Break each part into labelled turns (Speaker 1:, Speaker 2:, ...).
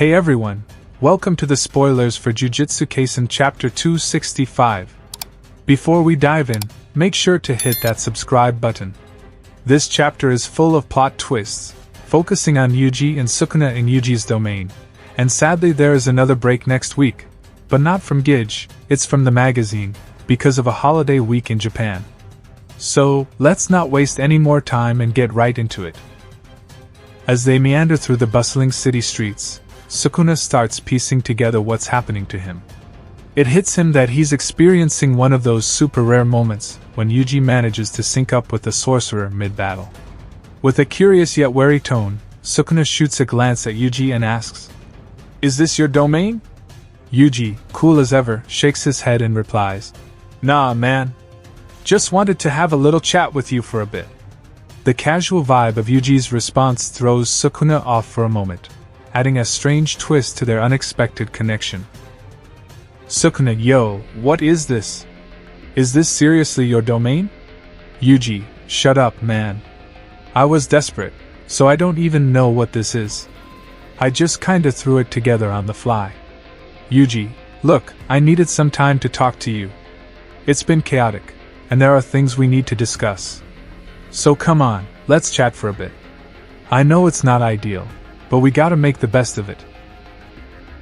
Speaker 1: Hey everyone, welcome to the spoilers for Jujutsu Kaisen Chapter 265. Before we dive in, make sure to hit that subscribe button. This chapter is full of plot twists, focusing on Yuji and Sukuna in Yuji's domain. And sadly there is another break next week, but not from Gij, it's from the magazine, because of a holiday week in Japan. So, let's not waste any more time and get right into it. As they meander through the bustling city streets, Sukuna starts piecing together what's happening to him. It hits him that he's experiencing one of those super rare moments when Yuji manages to sync up with the sorcerer mid-battle. With a curious yet wary tone, Sukuna shoots a glance at Yuji and asks, "Is this your domain?" Yuji, cool as ever, shakes his head and replies, "Nah, man. Just wanted to have a little chat with you for a bit." The casual vibe of Yuji's response throws Sukuna off for a moment, adding a strange twist to their unexpected connection. "Sukuna, yo, what is this? Is this seriously your domain?" Yuji, shut up, man. I was desperate, so I don't even know what this is. I just kinda threw it together on the fly. Yuji, look, I needed some time to talk to you. It's been chaotic, and there are things we need to discuss. So come on, let's chat for a bit. I know it's not ideal, but we gotta make the best of it.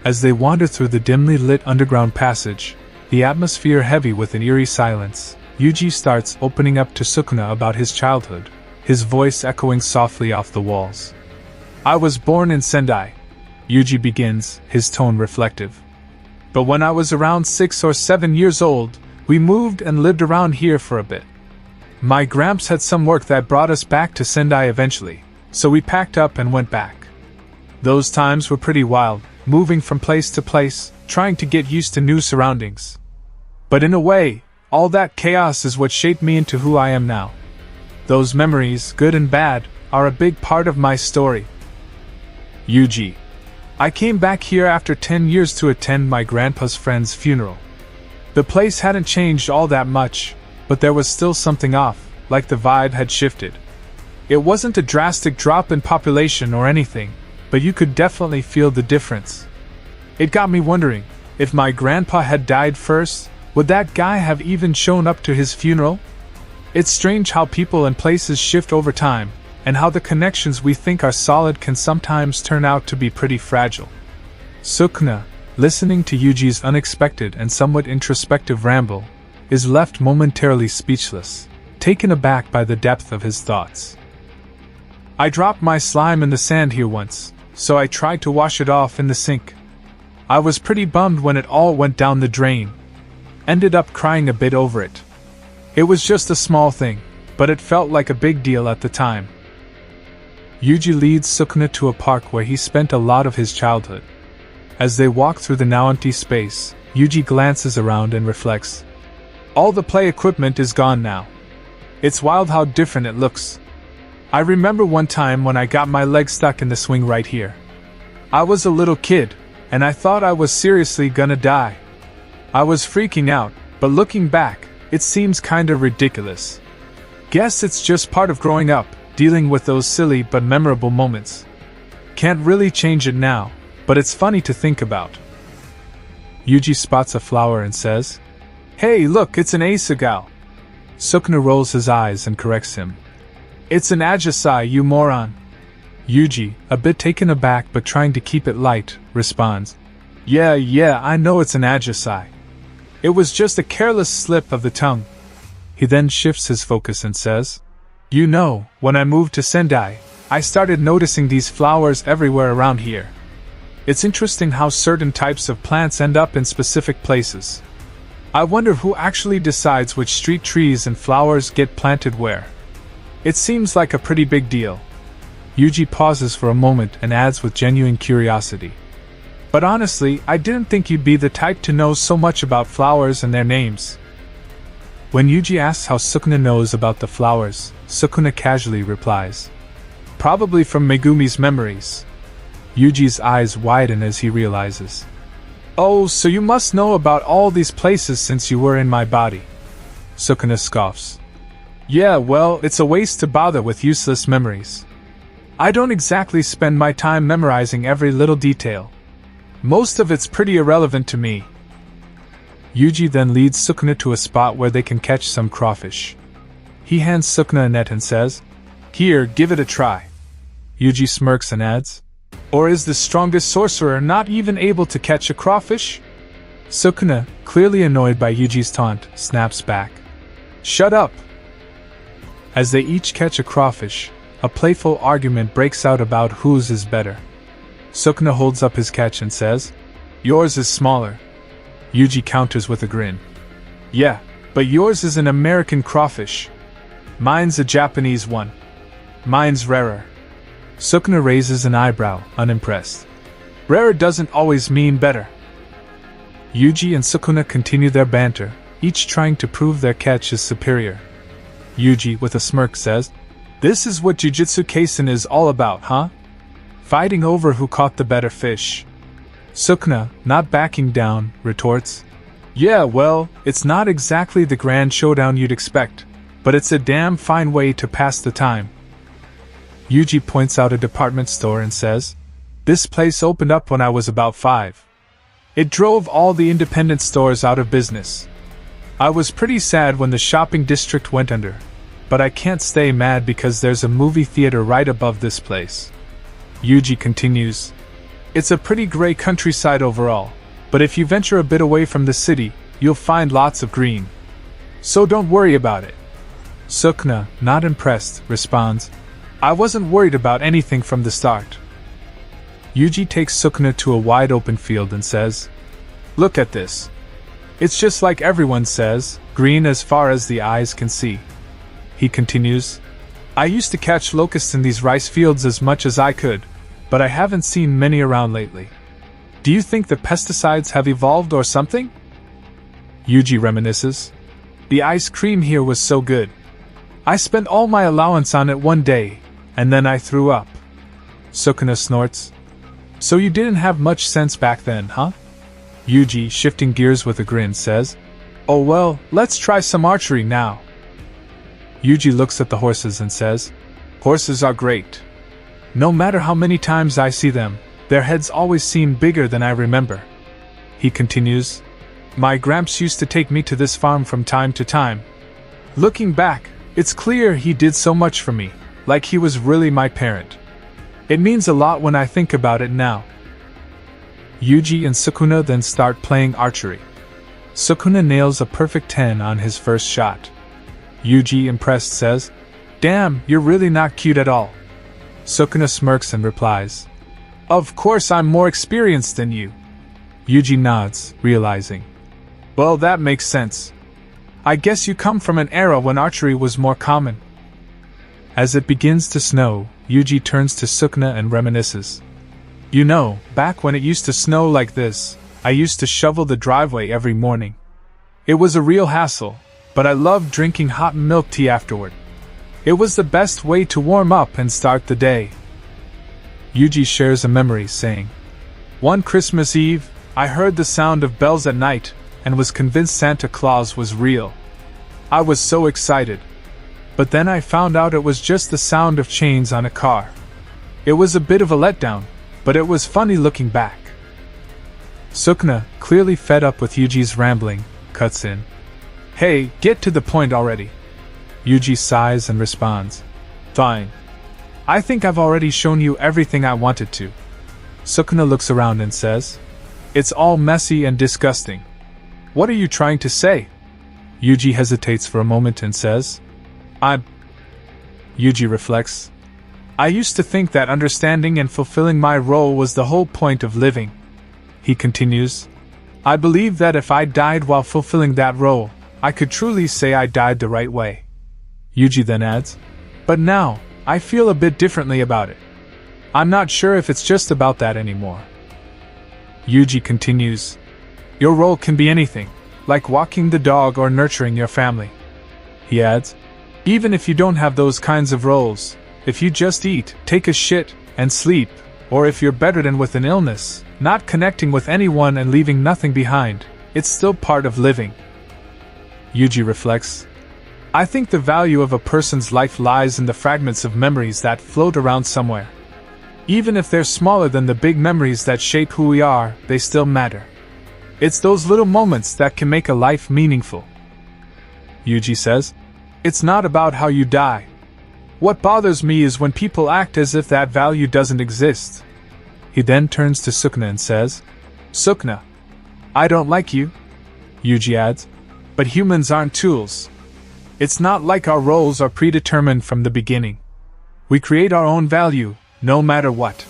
Speaker 1: As they wander through the dimly lit underground passage, the atmosphere heavy with an eerie silence, Yuji starts opening up to Sukuna about his childhood, his voice echoing softly off the walls. "I was born in Sendai," Yuji begins, his tone reflective. "But when I was around 6 or 7 years old, we moved and lived around here for a bit. My gramps had some work that brought us back to Sendai eventually, so we packed up and went back. Those times were pretty wild, moving from place to place, trying to get used to new surroundings. But in a way, all that chaos is what shaped me into who I am now. Those memories, good and bad, are a big part of my story." Yuji, I came back here after 10 years to attend my grandpa's friend's funeral. The place hadn't changed all that much, but there was still something off, like the vibe had shifted. It wasn't a drastic drop in population or anything, but you could definitely feel the difference. It got me wondering, if my grandpa had died first, would that guy have even shown up to his funeral? It's strange how people and places shift over time, and how the connections we think are solid can sometimes turn out to be pretty fragile. Sukuna, listening to Yuji's unexpected and somewhat introspective ramble, is left momentarily speechless, taken aback by the depth of his thoughts. "I dropped my slime in the sand here once, so I tried to wash it off in the sink. I was pretty bummed when it all went down the drain. Ended up crying a bit over it. It was just a small thing, but it felt like a big deal at the time." Yuji leads Sukuna to a park where he spent a lot of his childhood. As they walk through the now empty space, Yuji glances around and reflects. "All the play equipment is gone now. It's wild how different it looks. I remember one time when I got my leg stuck in the swing right here. I was a little kid, and I thought I was seriously gonna die. I was freaking out, but looking back, it seems kinda ridiculous. Guess it's just part of growing up, dealing with those silly but memorable moments. Can't really change it now, but it's funny to think about." Yuji spots a flower and says, "Hey, look, it's an asagao." Sukuna rolls his eyes and corrects him. "It's an ajacai, you moron." Yuji, a bit taken aback but trying to keep it light, responds, Yeah, I know it's an ajacai. It was just a careless slip of the tongue." He then shifts his focus and says, "You know, when I moved to Sendai, I started noticing these flowers everywhere around here. It's interesting how certain types of plants end up in specific places. I wonder who actually decides which street trees and flowers get planted where. It seems like a pretty big deal." Yuji pauses for a moment and adds with genuine curiosity, "But honestly, I didn't think you'd be the type to know so much about flowers and their names." When Yuji asks how Sukuna knows about the flowers, Sukuna casually replies, "Probably from Megumi's memories." Yuji's eyes widen as he realizes, "Oh, so you must know about all these places since you were in my body." Sukuna scoffs. "Yeah, well, it's a waste to bother with useless memories. I don't exactly spend my time memorizing every little detail. Most of it's pretty irrelevant to me. Yuji then leads Sukuna to a spot where they can catch some crawfish. He hands Sukuna a net and says, "Here, give it a try." Yuji smirks and adds, "Or is the strongest sorcerer not even able to catch a crawfish?" Sukuna, clearly annoyed by Yuji's taunt, snaps back, "Shut up!" As they each catch a crawfish, a playful argument breaks out about whose is better. Sukuna holds up his catch and says, "Yours is smaller." Yuji counters with a grin, "Yeah, but yours is an American crawfish. Mine's a Japanese one. Mine's rarer." Sukuna raises an eyebrow, unimpressed. "Rarer doesn't always mean better." Yuji and Sukuna continue their banter, each trying to prove their catch is superior. Yuji, with a smirk, says, "This is what Jujutsu Kaisen is all about, huh? Fighting over who caught the better fish." Sukuna, not backing down, retorts, "Yeah, well, it's not exactly the grand showdown you'd expect, but it's a damn fine way to pass the time." Yuji points out a department store and says, "This place opened up when I was about 5. It drove all the independent stores out of business. I was pretty sad when the shopping district went under, but I can't stay mad because there's a movie theater right above this place." Yuji continues, "It's a pretty gray countryside overall, but if you venture a bit away from the city, you'll find lots of green. So don't worry about it." Sukuna, not impressed, responds, "I wasn't worried about anything from the start." Yuji takes Sukuna to a wide open field and says, "Look at this. It's just like everyone says, green as far as the eyes can see." He continues, "I used to catch locusts in these rice fields as much as I could, but I haven't seen many around lately. Do you think the pesticides have evolved or something?" Yuji reminisces, "The ice cream here was so good. I spent all my allowance on it one day, and then I threw up." Sukuna snorts, "So you didn't have much sense back then, huh?" Yuji, shifting gears with a grin, says, "Oh well, let's try some archery now." Yuji looks at the horses and says, "Horses are great. No matter how many times I see them, their heads always seem bigger than I remember." He continues, "My gramps used to take me to this farm from time to time. Looking back, it's clear he did so much for me, like he was really my parent. It means a lot when I think about it now." Yuji and Sukuna then start playing archery. Sukuna nails a perfect 10 on his first shot. Yuji, impressed, says, "Damn, you're really not cute at all." Sukuna smirks and replies, "Of course I'm more experienced than you." Yuji nods, realizing, "Well, that makes sense. I guess you come from an era when archery was more common." As it begins to snow, Yuji turns to Sukuna and reminisces. "You know, back when it used to snow like this, I used to shovel the driveway every morning. It was a real hassle, but I loved drinking hot milk tea afterward. It was the best way to warm up and start the day." Yuji shares a memory, saying, "One Christmas Eve, I heard the sound of bells at night and was convinced Santa Claus was real. I was so excited. But then I found out it was just the sound of chains on a car. It was a bit of a letdown, but it was funny looking back." Sukuna, clearly fed up with Yuji's rambling, cuts in, "Hey, get to the point already." Yuji sighs and responds, "Fine. I think I've already shown you everything I wanted to." Sukuna looks around and says, "It's all messy and disgusting. What are you trying to say?" Yuji hesitates for a moment and says, Yuji reflects, "I used to think that understanding and fulfilling my role was the whole point of living." He continues, "I believe that if I died while fulfilling that role, I could truly say I died the right way." Yuji then adds, "But now, I feel a bit differently about it. I'm not sure if it's just about that anymore." Yuji continues, "Your role can be anything, like walking the dog or nurturing your family." He adds, "Even if you don't have those kinds of roles, if you just eat, take a shit, and sleep, or if you're bedridden with an illness, not connecting with anyone and leaving nothing behind, it's still part of living." Yuji reflects, "I think the value of a person's life lies in the fragments of memories that float around somewhere. Even if they're smaller than the big memories that shape who we are, they still matter. It's those little moments that can make a life meaningful. Yuji says, "It's not about how you die. What bothers me is when people act as if that value doesn't exist." He then turns to Sukuna and says, "Sukuna, I don't like you." Yuji adds, "But humans aren't tools. It's not like our roles are predetermined from the beginning. We create our own value, no matter what."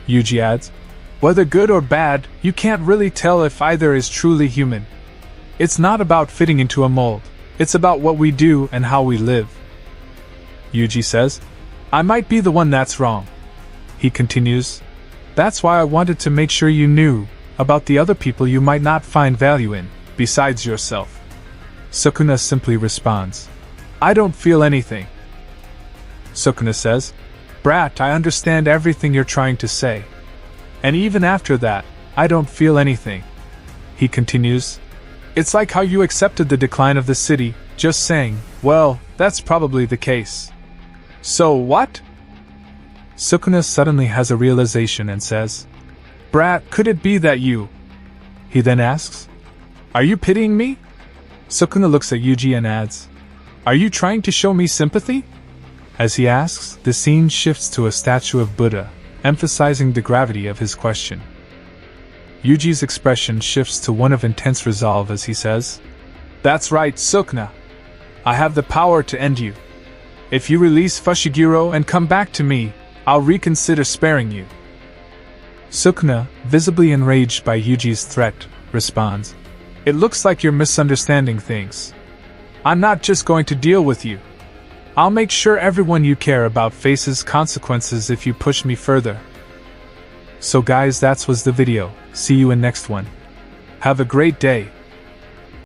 Speaker 1: Yuji adds, "Whether good or bad, you can't really tell if either is truly human. It's not about fitting into a mold, it's about what we do and how we live." Yuji says, "I might be the one that's wrong." He continues, "That's why I wanted to make sure you knew about the other people you might not find value in, besides yourself." Sukuna simply responds, "I don't feel anything." Sukuna says, "Brat, I understand everything you're trying to say. And even after that, I don't feel anything." He continues, "It's like how you accepted the decline of the city, just saying, well, that's probably the case. So what?" Sukuna suddenly has a realization and says, "Brat, could it be that you..." He then asks, "Are you pitying me?" Sukuna looks at Yuji and adds, "Are you trying to show me sympathy?" As he asks, the scene shifts to a statue of Buddha, emphasizing the gravity of his question. Yuji's expression shifts to one of intense resolve as he says, "That's right, Sukuna. I have the power to end you. If you release Fushiguro and come back to me, I'll reconsider sparing you." Sukuna, visibly enraged by Yuji's threat, responds, "It looks like you're misunderstanding things. I'm not just going to deal with you. I'll make sure everyone you care about faces consequences if you push me further." So guys, that was the video. See you in next one. Have a great day.